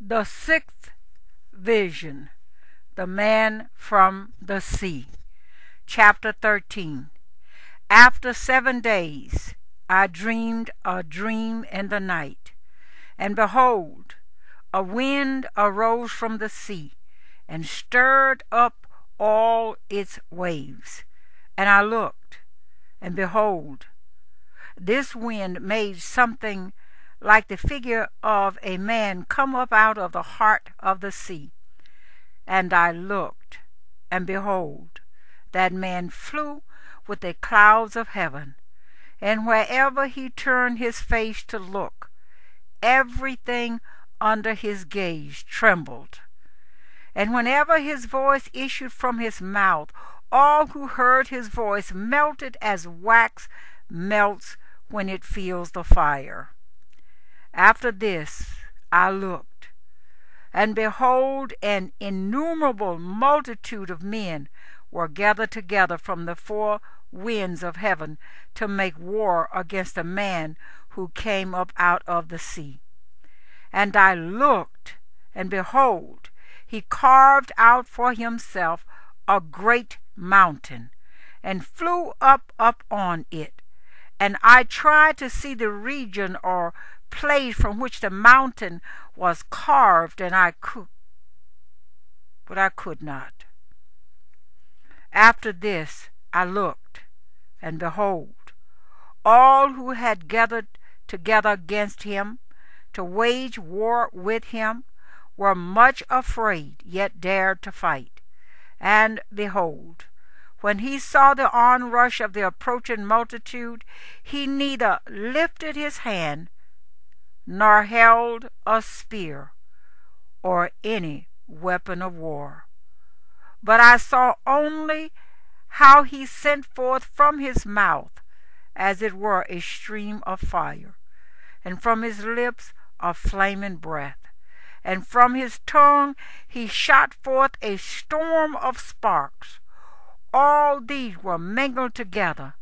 The sixth vision, the man from the sea. Chapter 13. After 7 days I dreamed a dream in the night, and behold, a wind arose from the sea, and stirred up all its waves. And I looked, and behold, this wind made something like the figure of a man come up out of the heart of the sea. And I looked, and behold, that man flew with the clouds of heaven, and wherever he turned his face to look, everything under his gaze trembled. And whenever his voice issued from his mouth, all who heard his voice melted as wax melts when it feels the fire. After this I looked, and behold, an innumerable multitude of men were gathered together from the four winds of heaven to make war against the man who came up out of the sea. And I looked, and behold, he carved out for himself a great mountain, and flew up on it. And I tried to see the region or place from which the mountain was carved, but I could not. After this I looked, and behold, all who had gathered together against him to wage war with him were much afraid, yet dared to fight. And behold, when he saw the onrush of the approaching multitude, he neither lifted his hand nor held a spear or any weapon of war. But I saw only how he sent forth from his mouth, as it were, a stream of fire, and from his lips a flaming breath, and from his tongue he shot forth a storm of sparks. All these were mingled together,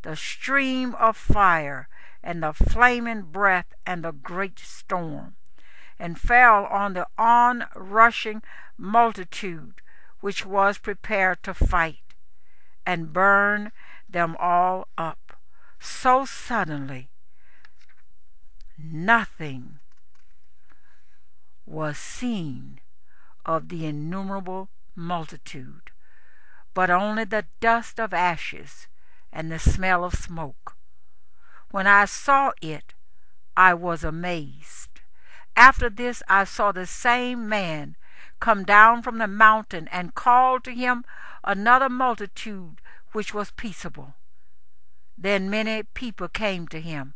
the stream of fire, and the flaming breath, and the great storm, and fell on the onrushing multitude which was prepared to fight, and burned them all up. So suddenly nothing was seen of the innumerable multitude, but only the dust of ashes and the smell of smoke. When I saw it, I was amazed. After this I saw the same man come down from the mountain, and called to him another multitude which was peaceable. Then many people came to him,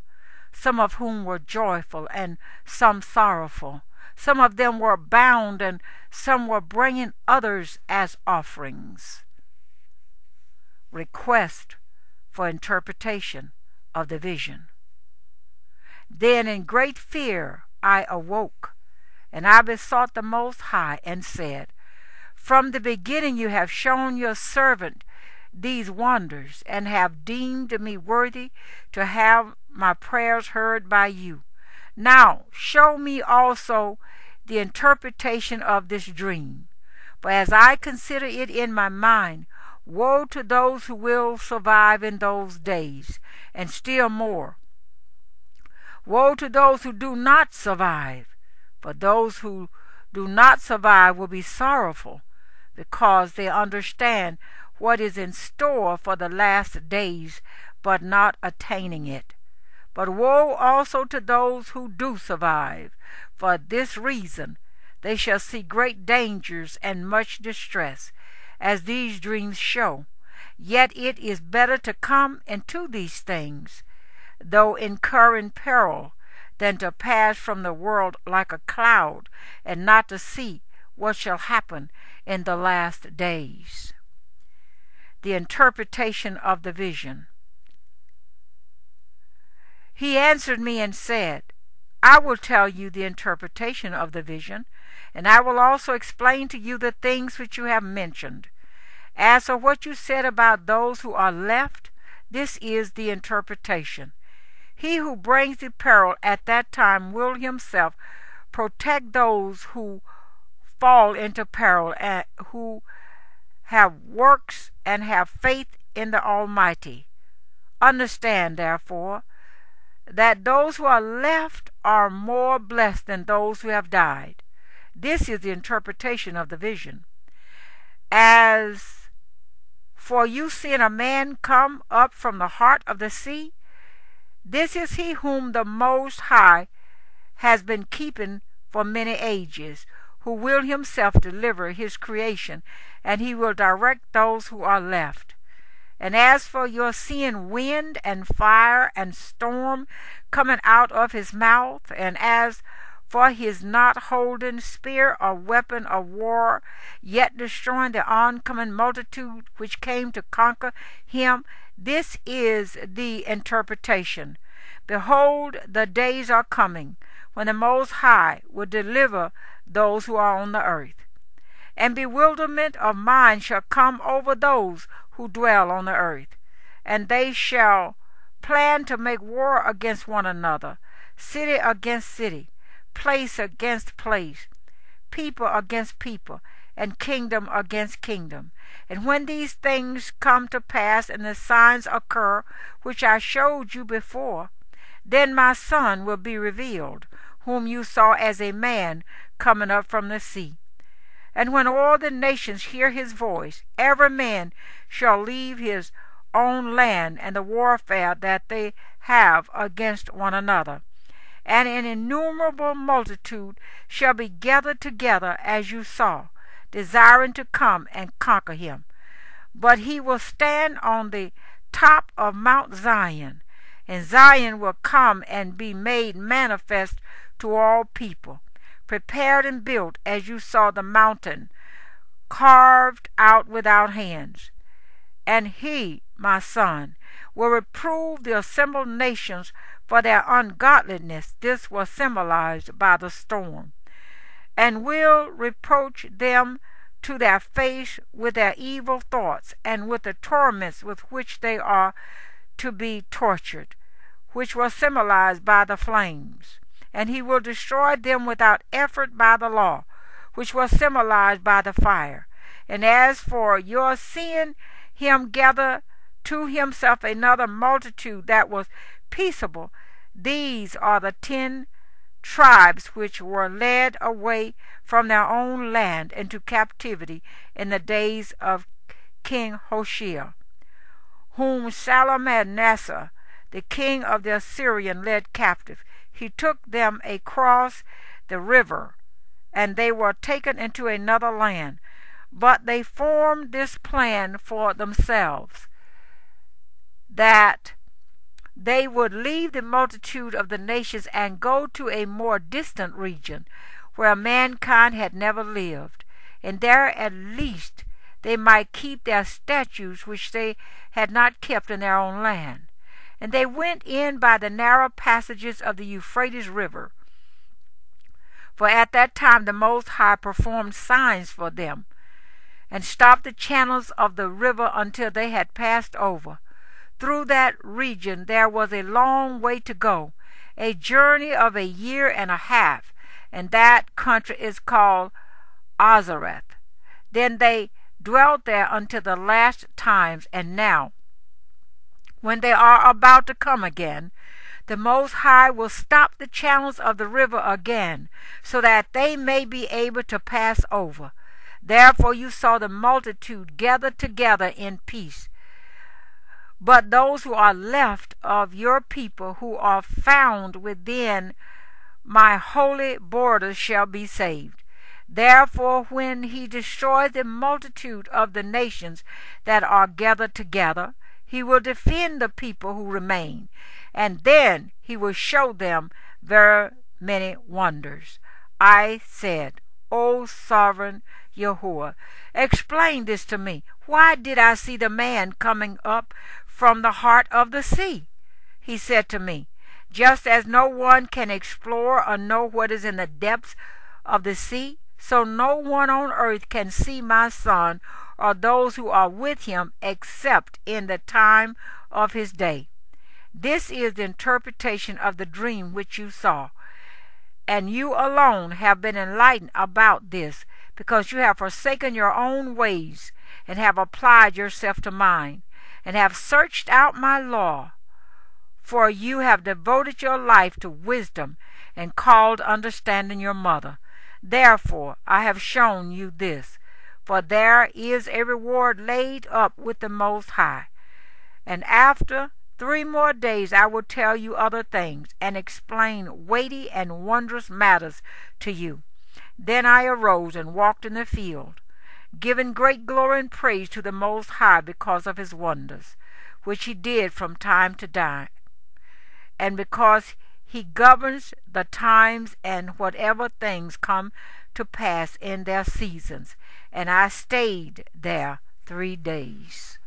some of whom were joyful and some sorrowful. Some of them were bound, and some were bringing others as offerings. Request for interpretation of the vision. Then in great fear I awoke, and I besought the Most High, and said, From the beginning you have shown your servant these wonders, and have deemed me worthy to have my prayers heard by you. Now show me also the interpretation of this dream. For as I consider it in my mind, woe to those who will survive in those days, and still more, woe to those who do not survive. For those who do not survive will be sorrowful, because they understand what is in store for the last days, but not attaining it. But woe also to those who do survive. For this reason they shall see great dangers and much distress, as these dreams show. Yet it is better to come into these things, though incurring peril, than to pass from the world like a cloud, and not to see what shall happen in the last days. The interpretation of the vision. He answered me and said, I will tell you the interpretation of the vision, and I will also explain to you the things which you have mentioned. As for what you said about those who are left, this is the interpretation. He who brings the peril at that time will himself protect those who fall into peril, and who have works and have faith in the Almighty. Understand, therefore, that those who are left are more blessed than those who have died. This is the interpretation of the vision. As for you seeing a man come up from the heart of the sea, this is he whom the Most High has been keeping for many ages, who will himself deliver his creation, and he will direct those who are left. And as for your seeing wind and fire and storm coming out of his mouth, and as for his not holding spear or weapon of war, yet destroying the oncoming multitude which came to conquer him, this is the interpretation. Behold, the days are coming, when the Most High will deliver those who are on the earth. And bewilderment of mind shall come over those who dwell on the earth, and they shall plan to make war against one another, city against city, place against place, people against people, and kingdom against kingdom. And when these things come to pass and the signs occur which I showed you before, then my Son will be revealed, whom you saw as a man coming up from the sea. And when all the nations hear his voice, every man shall leave his own land and the warfare that they have against one another. And an innumerable multitude shall be gathered together as you saw, desiring to come and conquer him. But he will stand on the top of Mount Zion, and Zion will come and be made manifest to all people, prepared and built as you saw the mountain, carved out without hands. And he, my Son, will reprove the assembled nations for their ungodliness. This was symbolized by the storm. And will reproach them to their face with their evil thoughts, and with the torments with which they are to be tortured, which was symbolized by the flames. And he will destroy them without effort by the law, which was symbolized by the fire. And as for your seeing him gather to himself another multitude that was peaceable, these are the 10 tribes which were led away from their own land into captivity in the days of King Hoshea, whom Shalmaneser, the king of the Assyrian, led captive. He took them across the river, and they were taken into another land. But they formed this plan for themselves, that they would leave the multitude of the nations and go to a more distant region, where mankind had never lived, and there at least they might keep their statutes which they had not kept in their own land. And they went in by the narrow passages of the Euphrates River, for at that time the Most High performed signs for them, and stopped the channels of the river until they had passed over. Through that region there was a long way to go, a journey of a year and a half, and that country is called Azareth. Then they dwelt there until the last times, and now, when they are about to come again, the Most High will stop the channels of the river again, so that they may be able to pass over. Therefore you saw the multitude gathered together in peace. But those who are left of your people, who are found within my holy borders, shall be saved. Therefore, when he destroys the multitude of the nations that are gathered together, he will defend the people who remain, and then he will show them very many wonders. I said, O sovereign Yahuwah, explain this to me. Why did I see the man coming up from the heart of the sea? He said to me, just as no one can explore or know what is in the depths of the sea, so no one on earth can see my Son or those who are with him except in the time of his day. This is the interpretation of the dream which you saw. and you alone have been enlightened about this, because you have forsaken your own ways, and have applied yourself to mine, and have searched out my law. For you have devoted your life to wisdom, and called understanding your mother. Therefore I have shown you this, for there is a reward laid up with the Most High. And after 3 more days I will tell you other things, and explain weighty and wondrous matters to you. Then I arose and walked in the field, giving great glory and praise to the Most High because of his wonders, which he did from time to time, and because he governs the times and whatever things come to pass in their seasons. And I stayed there 3 days.